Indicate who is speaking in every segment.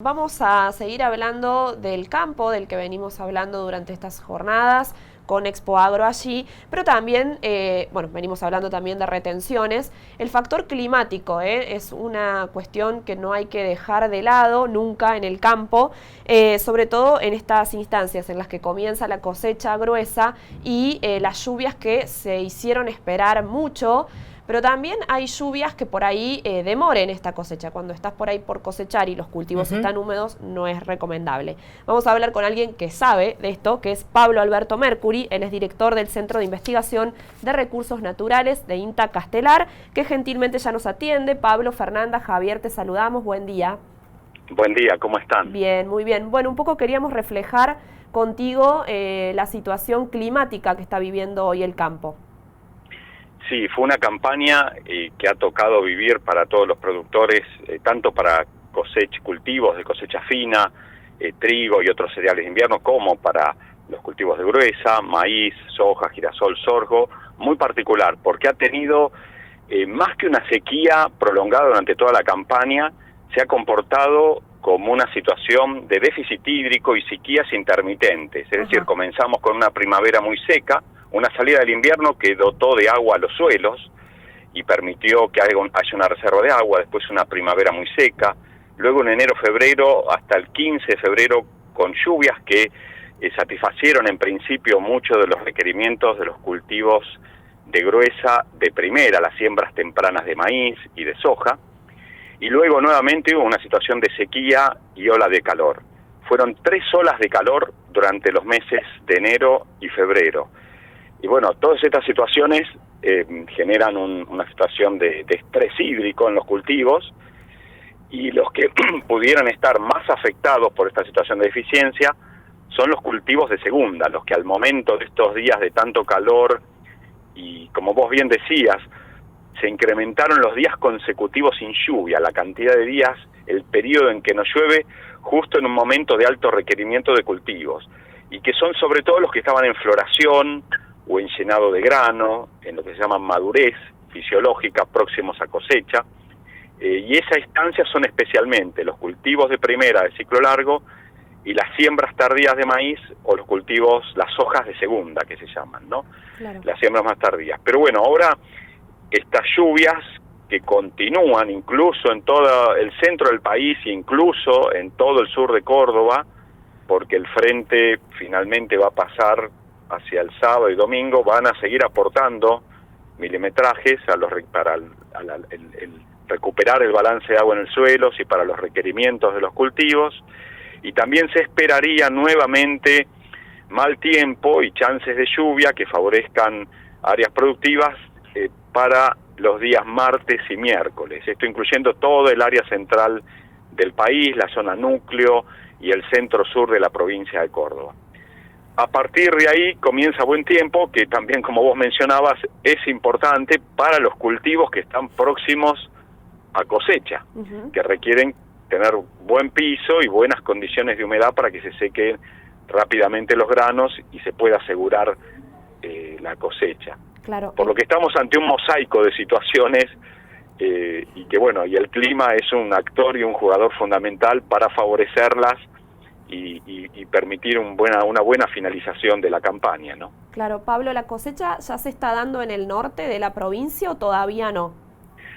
Speaker 1: Vamos a seguir hablando del campo, del que venimos hablando durante estas jornadas, con Expo Agro allí, pero también, venimos hablando también de retenciones. El factor climático es una cuestión que no hay que dejar de lado nunca en el campo, sobre todo en estas instancias en las que comienza la cosecha gruesa y las lluvias que se hicieron esperar mucho. Pero también hay lluvias que por ahí demoren esta cosecha. Cuando estás por ahí por cosechar y los cultivos están húmedos, no es recomendable. Vamos a hablar con alguien que sabe de esto, que es Pablo Alberto Mercury. Él es director del Centro de Investigación de Recursos Naturales de INTA Castelar, que gentilmente ya nos atiende. Pablo, Fernanda, Javier, te saludamos. Buen día.
Speaker 2: Buen día, ¿cómo están?
Speaker 1: Bien, muy bien. Bueno, un poco queríamos reflejar contigo la situación climática que está viviendo hoy el campo.
Speaker 2: Sí, fue una campaña que ha tocado vivir para todos los productores, tanto para cultivos de cosecha fina, trigo y otros cereales de invierno, como para los cultivos de gruesa, maíz, soja, girasol, sorgo, muy particular, porque ha tenido, más que una sequía prolongada durante toda la campaña, se ha comportado como una situación de déficit hídrico y sequías intermitentes, es decir, comenzamos con una primavera muy seca, una salida del invierno que dotó de agua a los suelos y permitió que haya una reserva de agua, después una primavera muy seca, luego en enero-febrero hasta el 15 de febrero con lluvias que satisfacieron en principio muchos de los requerimientos de los cultivos de gruesa de primera, las siembras tempranas de maíz y de soja, y luego nuevamente hubo una situación de sequía y ola de calor. Fueron 3 olas de calor durante los meses de enero y febrero. Y bueno, todas estas situaciones generan una situación de estrés hídrico en los cultivos, y los que pudieran estar más afectados por esta situación de deficiencia son los cultivos de segunda, los que al momento de estos días de tanto calor y, como vos bien decías, se incrementaron los días consecutivos sin lluvia, la cantidad de días, el periodo en que no llueve, justo en un momento de alto requerimiento de cultivos, y que son sobre todo los que estaban en floración o en llenado de grano, en lo que se llama madurez fisiológica, próximos a cosecha, y esa instancia son especialmente los cultivos de primera de ciclo largo y las siembras tardías de maíz, o los cultivos, las hojas de segunda que se llaman, ¿no? Claro. Las siembras más tardías. Pero bueno, ahora estas lluvias que continúan incluso en todo el centro del país e incluso en todo el sur de Córdoba, porque el frente finalmente va a pasar hacia el sábado y domingo, van a seguir aportando milimetrajes para el recuperar el balance de agua en el suelo y para los requerimientos de los cultivos, y también se esperaría nuevamente mal tiempo y chances de lluvia que favorezcan áreas productivas para los días martes y miércoles, esto incluyendo todo el área central del país, la zona núcleo y el centro-sur de la provincia de Córdoba. A partir de ahí comienza buen tiempo, que también, como vos mencionabas, es importante para los cultivos que están próximos a cosecha, que requieren tener buen piso y buenas condiciones de humedad para que se sequen rápidamente los granos y se pueda asegurar la cosecha.
Speaker 1: Claro.
Speaker 2: Por lo que estamos ante un mosaico de situaciones y que bueno, y el clima es un actor y un jugador fundamental para favorecerlas y permitir una buena finalización de la campaña, ¿no?
Speaker 1: Claro, Pablo, ¿la cosecha ya se está dando en el norte de la provincia o todavía no?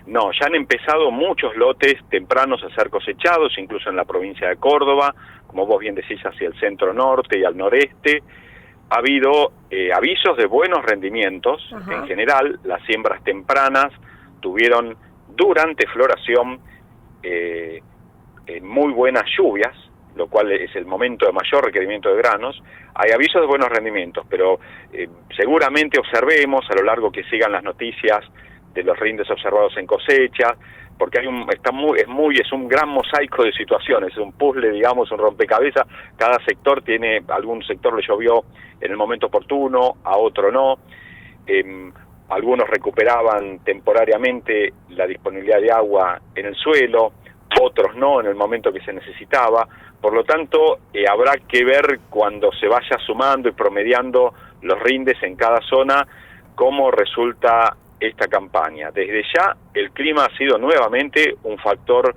Speaker 2: No, ya han empezado muchos lotes tempranos a ser cosechados, incluso en la provincia de Córdoba, como vos bien decís, hacia el centro norte y al noreste. Ha habido avisos de buenos rendimientos. En general, las siembras tempranas tuvieron durante floración muy buenas lluvias, lo cual es el momento de mayor requerimiento de granos. Hay avisos de buenos rendimientos, pero seguramente observemos a lo largo que sigan las noticias de los rindes observados en cosecha, porque es un gran mosaico de situaciones, es un puzzle, digamos, un rompecabezas. Cada sector tiene, algún sector le llovió en el momento oportuno, a otro no. Algunos recuperaban temporariamente la disponibilidad de agua en el suelo, otros no en el momento que se necesitaba. Por lo tanto, habrá que ver cuando se vaya sumando y promediando los rindes en cada zona, cómo resulta esta campaña. Desde ya, el clima ha sido nuevamente un factor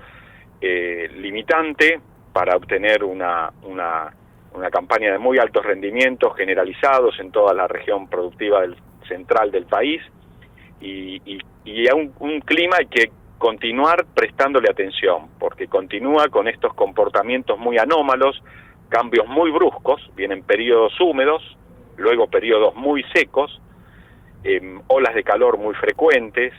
Speaker 2: limitante para obtener una campaña de muy altos rendimientos generalizados en toda la región productiva central del país, y a un clima hay que continuar prestándole atención, porque continúa con estos comportamientos muy anómalos, cambios muy bruscos, vienen periodos húmedos, luego periodos muy secos, olas de calor muy frecuentes,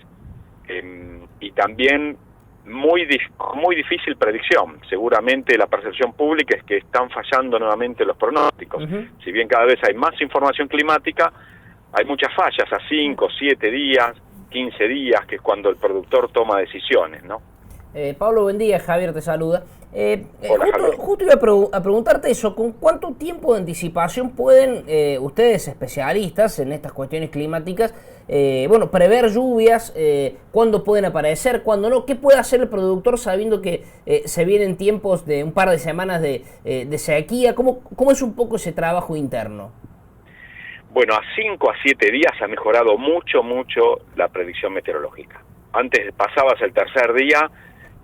Speaker 2: y también muy difícil predicción. Seguramente la percepción pública es que están fallando nuevamente los pronósticos. Si bien cada vez hay más información climática, hay muchas fallas a 5, 7 días, 15 días, que es cuando el productor toma decisiones, ¿no?
Speaker 3: Pablo, buen día. Javier te saluda.
Speaker 2: Hola, Javier.
Speaker 3: Justo iba a preguntarte eso, ¿con cuánto tiempo de anticipación pueden ustedes, especialistas en estas cuestiones climáticas, prever lluvias, cuándo pueden aparecer, cuándo no? ¿Qué puede hacer el productor sabiendo que se vienen tiempos de un par de semanas de sequía? ¿Cómo es un poco ese trabajo interno?
Speaker 2: Bueno, a 5 a 7 días ha mejorado mucho la predicción meteorológica. Antes pasabas el tercer día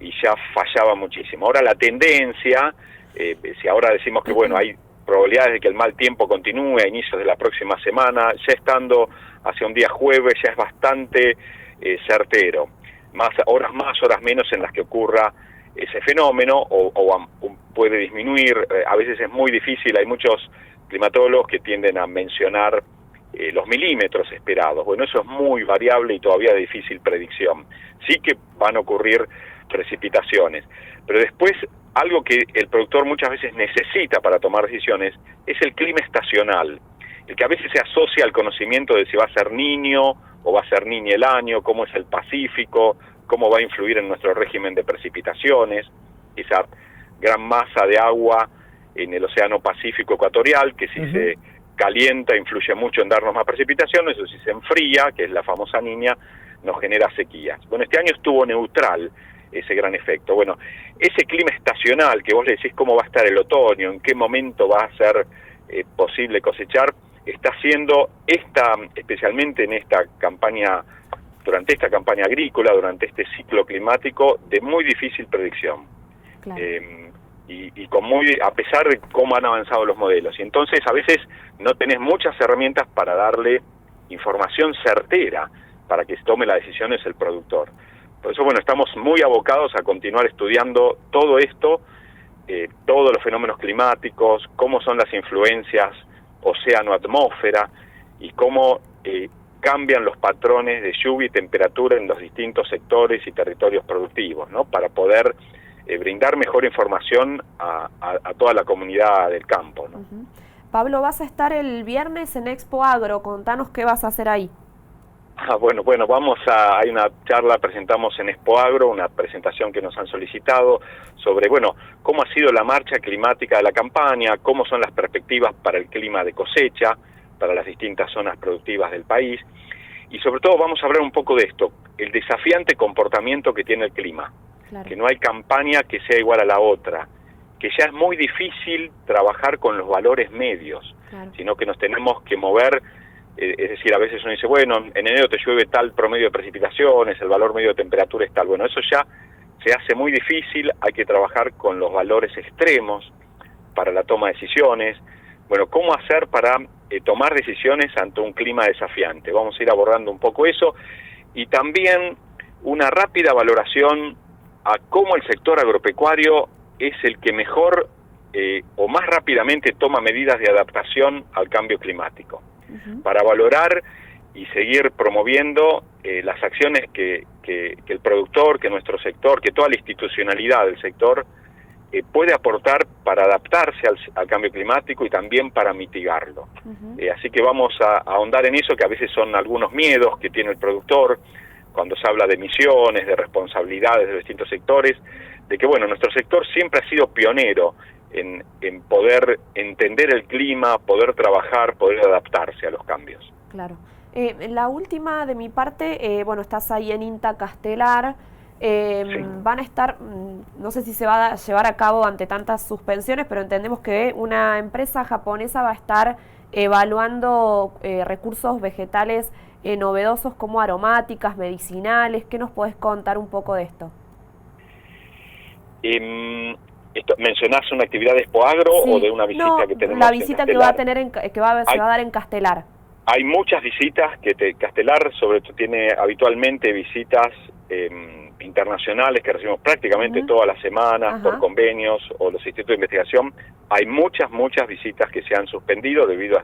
Speaker 2: y ya fallaba muchísimo. Ahora la tendencia, si ahora decimos que bueno, hay probabilidades de que el mal tiempo continúe a inicios de la próxima semana, ya estando hacia un día jueves ya es bastante certero. Horas más, horas menos en las que ocurra ese fenómeno, o puede disminuir. A veces es muy difícil, hay muchos climatólogos que tienden a mencionar los milímetros esperados. Bueno, eso es muy variable y todavía de difícil predicción. Sí que van a ocurrir precipitaciones, pero después algo que el productor muchas veces necesita para tomar decisiones es el clima estacional, el que a veces se asocia al conocimiento de si va a ser Niño o va a ser Niña el año, cómo es el Pacífico, cómo va a influir en nuestro régimen de precipitaciones, esa gran masa de agua en el Océano Pacífico ecuatorial, que si se calienta influye mucho en darnos más precipitaciones, o si se enfría, que es la famosa Niña, nos genera sequías. Bueno, este año estuvo neutral ese gran efecto. Bueno, ese clima estacional que vos le decís cómo va a estar el otoño, en qué momento va a ser posible cosechar, está siendo especialmente en esta campaña, durante esta campaña agrícola, durante este ciclo climático, de muy difícil predicción.
Speaker 1: Claro.
Speaker 2: Y a pesar de cómo han avanzado los modelos. Y entonces a veces no tenés muchas herramientas para darle información certera para que tome las decisiones el productor. Por eso, bueno, estamos muy abocados a continuar estudiando todo esto, todos los fenómenos climáticos, cómo son las influencias océano-atmósfera y cómo cambian los patrones de lluvia y temperatura en los distintos sectores y territorios productivos, ¿no? Para poder brindar mejor información a toda la comunidad del campo, ¿no?
Speaker 1: Pablo, vas a estar el viernes en Expo Agro, contanos qué vas a hacer ahí.
Speaker 2: Bueno, hay una charla, presentamos en Expo Agro, una presentación que nos han solicitado sobre, cómo ha sido la marcha climática de la campaña, cómo son las perspectivas para el clima de cosecha, para las distintas zonas productivas del país, y sobre todo vamos a hablar un poco de esto, el desafiante comportamiento que tiene el clima. Claro. Que no hay campaña que sea igual a la otra, que ya es muy difícil trabajar con los valores medios, claro, sino que nos tenemos que mover, es decir, a veces uno dice, en enero te llueve tal promedio de precipitaciones, el valor medio de temperatura es tal. Bueno, eso ya se hace muy difícil, hay que trabajar con los valores extremos para la toma de decisiones. Bueno, ¿cómo hacer para tomar decisiones ante un clima desafiante? Vamos a ir abordando un poco eso, y también una rápida valoración a cómo el sector agropecuario es el que mejor o más rápidamente toma medidas de adaptación al cambio climático, para valorar y seguir promoviendo las acciones que el productor, que nuestro sector, que toda la institucionalidad del sector puede aportar para adaptarse al cambio climático y también para mitigarlo. Así que vamos a ahondar en eso, que a veces son algunos miedos que tiene el productor cuando se habla de emisiones, de responsabilidades de los distintos sectores, de que nuestro sector siempre ha sido pionero en poder entender el clima, poder trabajar, poder adaptarse a los cambios.
Speaker 1: Claro. La última de mi parte, estás ahí en INTA Castelar, sí. Van a estar, no sé si se va a llevar a cabo ante tantas suspensiones, pero entendemos que una empresa japonesa va a estar evaluando recursos vegetales novedosos como aromáticas, medicinales. ¿Qué nos podés contar un poco de esto?
Speaker 2: ¿Mencionás una actividad de Expoagro
Speaker 1: Sí.
Speaker 2: o de una visita
Speaker 1: No,
Speaker 2: que tenemos
Speaker 1: la
Speaker 2: en
Speaker 1: visita que va a
Speaker 2: Castelar?
Speaker 1: tener se va a dar en Castelar.
Speaker 2: Hay muchas visitas Castelar, sobre todo, tiene habitualmente visitas internacionales que recibimos prácticamente todas las semanas por convenios o los institutos de investigación. Hay muchas visitas que se han suspendido debido a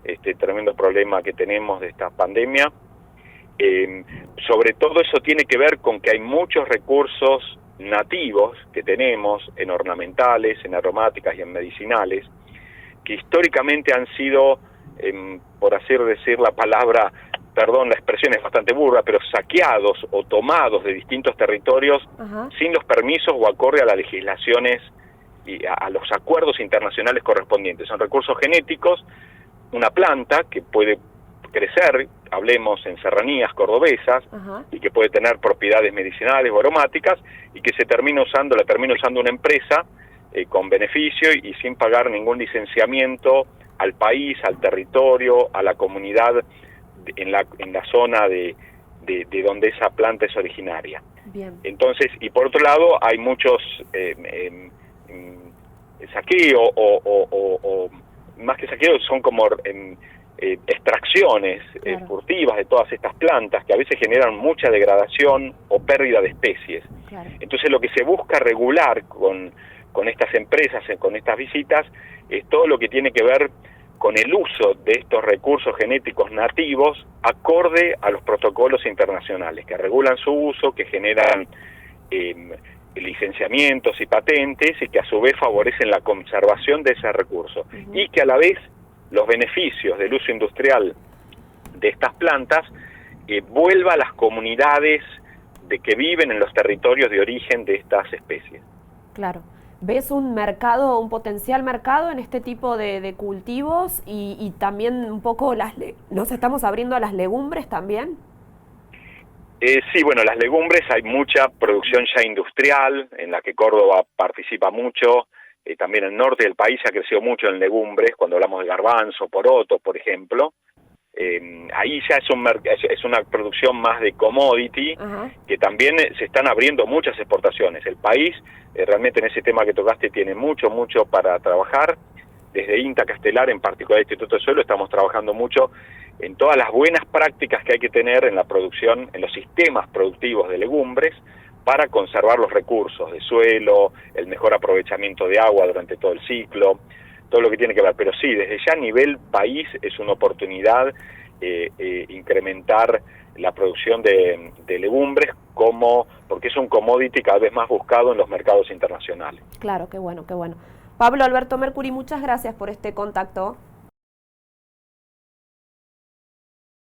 Speaker 2: este tremendo problema que tenemos de esta pandemia. Sobre todo eso tiene que ver con que hay muchos recursos nativos que tenemos en ornamentales, en aromáticas y en medicinales, que históricamente han sido, por así decir la palabra, perdón, la expresión es bastante burda, pero saqueados o tomados de distintos territorios sin los permisos o acorde a las legislaciones y a los acuerdos internacionales correspondientes. Son recursos genéticos, una planta que puede crecer, hablemos en serranías cordobesas, y que puede tener propiedades medicinales o aromáticas, y que la termina usando una empresa con beneficio y sin pagar ningún licenciamiento al país, al territorio, a la comunidad en la zona de donde esa planta es originaria.
Speaker 1: Bien.
Speaker 2: Entonces, y por otro lado, hay muchos saqueo o más que saqueo, son como extracciones furtivas de todas estas plantas que a veces generan mucha degradación o pérdida de especies. Claro. Entonces lo que se busca regular con estas empresas, con estas visitas, es todo lo que tiene que ver con el uso de estos recursos genéticos nativos acorde a los protocolos internacionales que regulan su uso, que generan licenciamientos y patentes y que a su vez favorecen la conservación de ese recurso y que a la vez los beneficios del uso industrial de estas plantas vuelva a las comunidades que viven en los territorios de origen de estas especies.
Speaker 1: Claro. ¿Ves un mercado, un potencial mercado en este tipo de cultivos y también un poco nos estamos abriendo a las legumbres también?
Speaker 2: Sí, bueno, las legumbres hay mucha producción ya industrial en la que Córdoba participa mucho. También el norte del país ha crecido mucho en legumbres, cuando hablamos de garbanzo, poroto, por ejemplo. Ahí ya es una producción más de commodity, que también se están abriendo muchas exportaciones. El país realmente en ese tema que tocaste tiene mucho para trabajar. Desde INTA Castelar, en particular el Instituto de Suelo, estamos trabajando mucho en todas las buenas prácticas que hay que tener en la producción, en los sistemas productivos de legumbres, para conservar los recursos de suelo, el mejor aprovechamiento de agua durante todo el ciclo, todo lo que tiene que ver. Pero sí, desde ya a nivel país es una oportunidad incrementar la producción de legumbres porque es un commodity cada vez más buscado en los mercados internacionales.
Speaker 1: Claro, qué bueno, qué bueno. Pablo Alberto Mercuri, muchas gracias por este contacto.